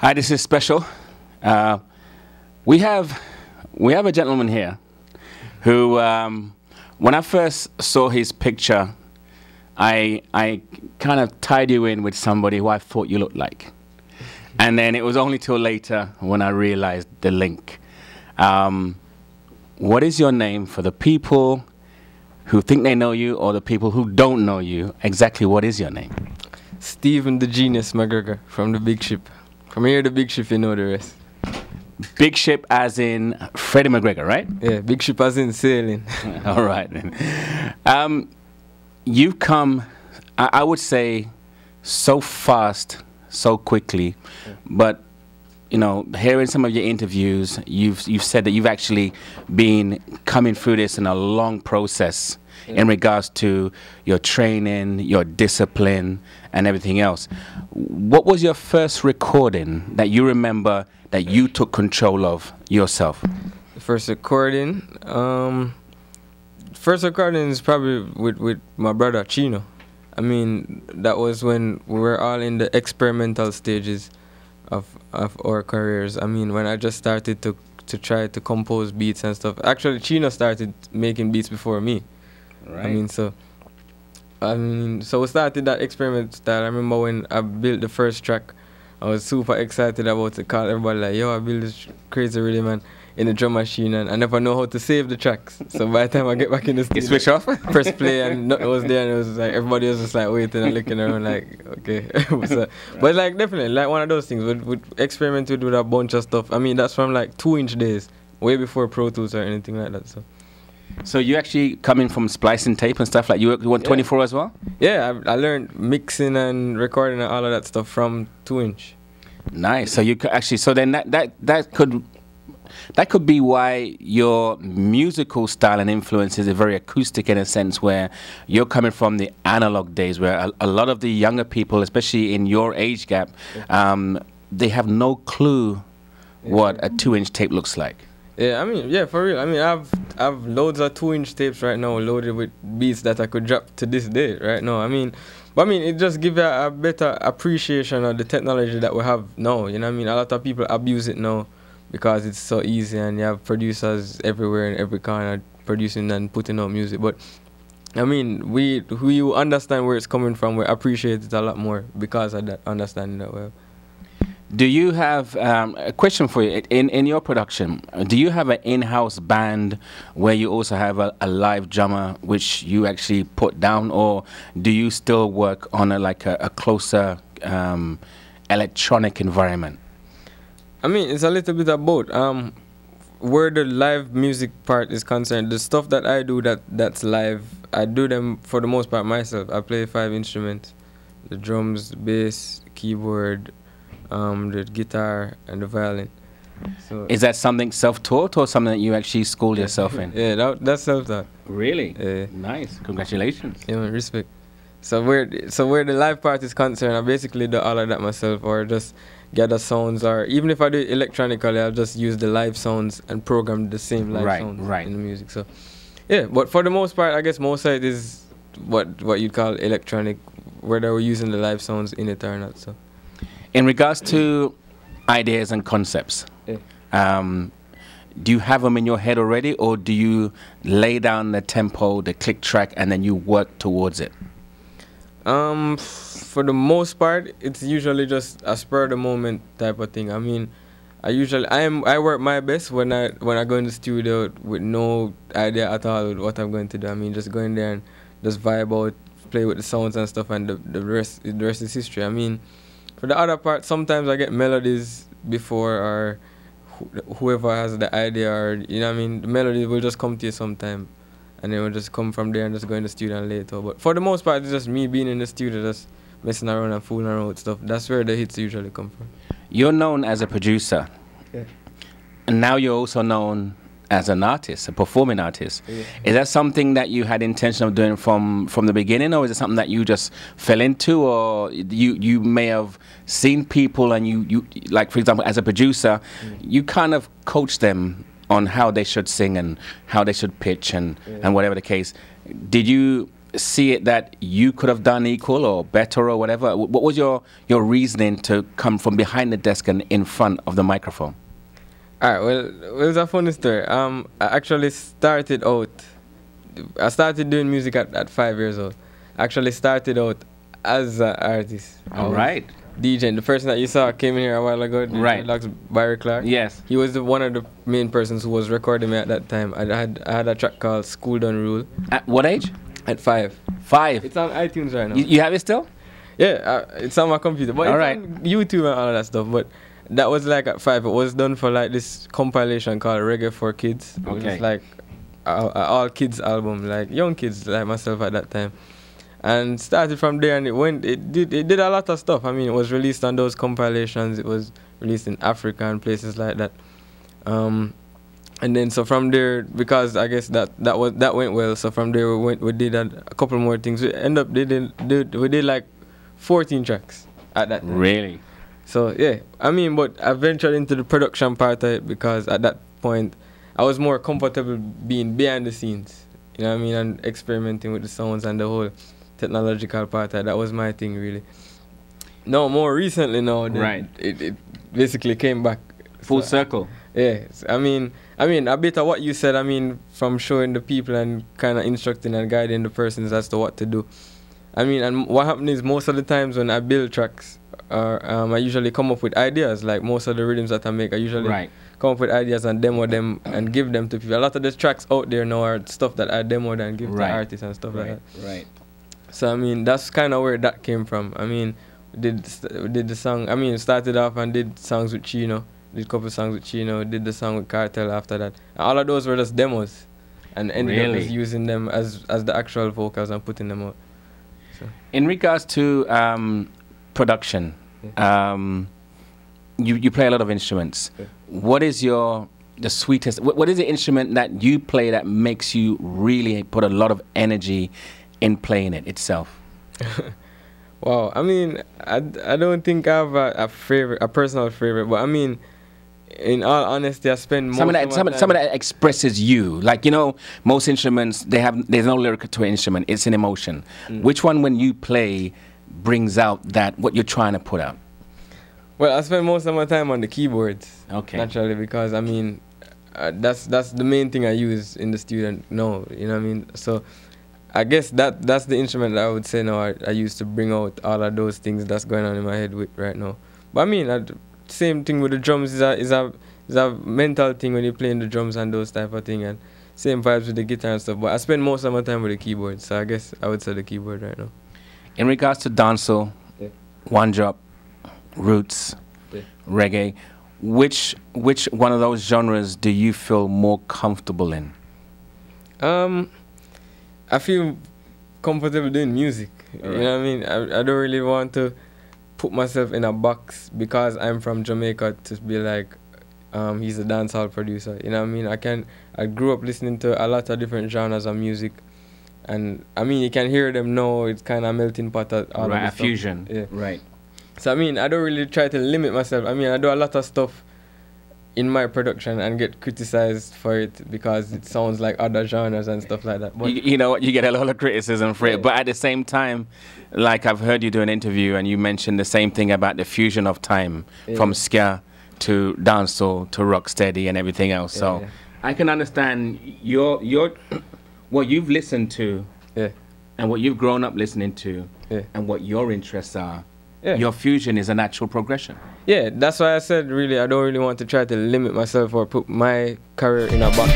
Hi, this is special. Uh, we have a gentleman here who, when I first saw his picture, I kind of tied you in with somebody who I thought you looked like, and then it was only till later when I realized the link. What is your name for the people who think they know you, or the people who don't know you? Exactly, what is your name? Stephen the Genius McGregor from the Big Ship. From here, the Big Ship, you know the rest. Big Ship as in Freddie McGregor, right? Yeah, Big Ship as in sailing. All right. You've come, I would say, so fast, so quickly, but you know, hearing some of your interviews, you've said that you've actually been coming through this in a long process in regards to your training, your discipline, and everything else. What was your first recording that you remember that you took control of yourself? The first recording is probably with my brother Chino. I mean, that was when we were all in the experimental stages of our careers. I mean, when I just started to try to compose beats and stuff. Actually, Chino started making beats before me. Right. I mean, so we started that experiment style. I remember when I built the first track, I was super excited about it. Call everybody like, yo, I built this crazy rhythm man in the drum machine, and I never know how to save the tracks. So by the time I get back in the studio, you switch off, press play, and nothing was there, and it was like everybody was just like waiting and looking around like, okay. So, but like definitely like one of those things. We experimented with a bunch of stuff. I mean, that's from like 2-inch days, way before Pro Tools or anything like that. So you actually coming from splicing tape and stuff like you went 24 as well? Yeah, I learned mixing and recording and all of that stuff from 2-inch. Nice. So you could actually, so then that could be why your musical style and influence is very acoustic in a sense, where you're coming from the analog days, where a lot of the younger people, especially in your age gap, they have no clue what a 2-inch tape looks like. Yeah, I mean, yeah, for real. I mean, I've loads of 2-inch tapes right now loaded with beats that I could drop to this day right now. I mean, it just gives you a better appreciation of the technology that we have now. You know what I mean? A lot of people abuse it now because it's so easy, and you have producers everywhere in every corner producing and putting out music. But I mean, we understand where it's coming from. We appreciate it a lot more because of that understanding that we have. Do you have a question for you? In your production, do you have an in-house band where you also have a live drummer which you actually put down, or do you still work on a closer electronic environment? I mean, it's a little bit of both. Where the live music part is concerned, the stuff that I do that's live, I do them for the most part myself. I play 5 instruments: the drums, the bass, keyboard, the guitar, and the violin. So is that something self-taught or something that you actually school yourself in? Yeah, that's self-taught. Really? Nice. Congratulations. Yeah, man, respect. So where the live part is concerned, I basically do all of that myself, or just gather sounds, or even if I do it electronically, I'll just use the live sounds and program the same live sounds in the music. So yeah, but for the most part, I guess most of it is what you'd call electronic, whether we're using the live sounds in it or not. So. In regards to ideas and concepts, do you have them in your head already, or do you lay down the tempo, the click track, and then you work towards it? For the most part, it's usually just a spur of the moment type of thing. I mean, I work my best when I go in the studio with no idea at all what I'm going to do. I mean, just go in there and just vibe out, play with the sounds and stuff, and the rest is history. I mean, for the other part, sometimes I get melodies before, or whoever has the idea, or you know what I mean, the melody will just come to you sometime, and then we'll just come from there and just go in the studio and lay it out. But for the most part, it's just me being in the studio, just messing around and fooling around with stuff. That's where the hits usually come from. You're known as a producer, and now you're also known as an artist, a performing artist. Is that something that you had intention of doing from the beginning, or is it something that you just fell into, or you may have seen people and you like, for example, as a producer, you kind of coach them on how they should sing and how they should pitch and whatever the case. Did you see it that you could have done equal or better or whatever? What was your reasoning to come from behind the desk and in front of the microphone? All right, well, it was a funny story. I actually started out, I started doing music at 5 years old. Actually started out as an artist. All right. DJ. The person that you saw came in here a while ago, right? Barry Clark. Yes. He was one of the main persons who was recording me at that time. I had a track called School Done Rule. At what age? At 5. 5. It's on iTunes right now. You have it still? Yeah, it's on my computer. But all it's right. on YouTube and all of that stuff. But that was like at 5. It was done for like this compilation called Reggae for Kids. Okay. It's like a all kids album, like young kids like myself at that time. And started from there, and it did a lot of stuff. I mean, it was released on those compilations. It was released in Africa and places like that. And then so from there, because I guess that went well. So from there we did a couple more things. We did like 14 tracks at that time. Really? So yeah, I mean, but I ventured into the production part of it because at that point I was more comfortable being behind the scenes. You know what I mean, and experimenting with the sounds and the whole technological part. That was my thing, really. No, more recently now, right? It basically came back full circle. Yeah, I mean, a bit of what you said. I mean, from showing the people and kind of instructing and guiding the persons as to what to do. I mean, and what happens is most of the times when I build tracks, I usually come up with ideas. Like most of the rhythms that I make, I usually come up with ideas and demo them and give them to people. A lot of the tracks out there now are stuff that I demoed and give to artists and stuff like that. Right. So I mean, that's kind of where that came from. I mean, we did the song. I mean, started off and did songs with Chino. Did a couple songs with Chino. Did the song with Cartel after that. And all of those were just demos, and ended up just using them as the actual vocals and putting them out. So. In regards to production, you play a lot of instruments. Yeah. What is the sweetest? What is the instrument that you play that makes you really put a lot of energy in playing it itself? Wow, I mean, I don't think I have a personal favorite, but I mean, in all honesty, I spend most some of that expresses you. Like, you know, most instruments, there's no lyric to an instrument, it's an emotion. Which one, when you play, brings out that what you're trying to put out? Well, I spend most of my time on the keyboards. Okay. Naturally, because I mean, that's the main thing I use in the studio. No, you know what I mean. So I guess that's the instrument that I would say now I use to bring out all of those things that's going on in my head right now. But I mean, same thing with the drums is a mental thing when you're playing the drums and those type of thing, and same vibes with the guitar and stuff. But I spend most of my time with the keyboard, so I guess I would say the keyboard right now. In regards to dancehall, one drop, roots, reggae, which one of those genres do you feel more comfortable in? I feel comfortable doing music. You know what I mean? I don't really want to put myself in a box because I'm from Jamaica to be like, he's a dancehall producer. You know what I mean? I grew up listening to a lot of different genres of music, and I mean, you can hear them now. It's kind of a melting pot of all of a fusion. Yeah. Right. So I mean, I don't really try to limit myself. I mean, I do a lot of stuff in my production and get criticized for it because it sounds like other genres and stuff like that. But you know what, you get a lot of criticism for it, but at the same time, like I've heard you do an interview and you mentioned the same thing about the fusion of time from ska to dancehall to rocksteady and everything else. So I can understand what you've listened to and what you've grown up listening to and what your interests are. Your fusion is a natural progression. Yeah, that's why I said really I don't really want to try to limit myself or put my career in a box.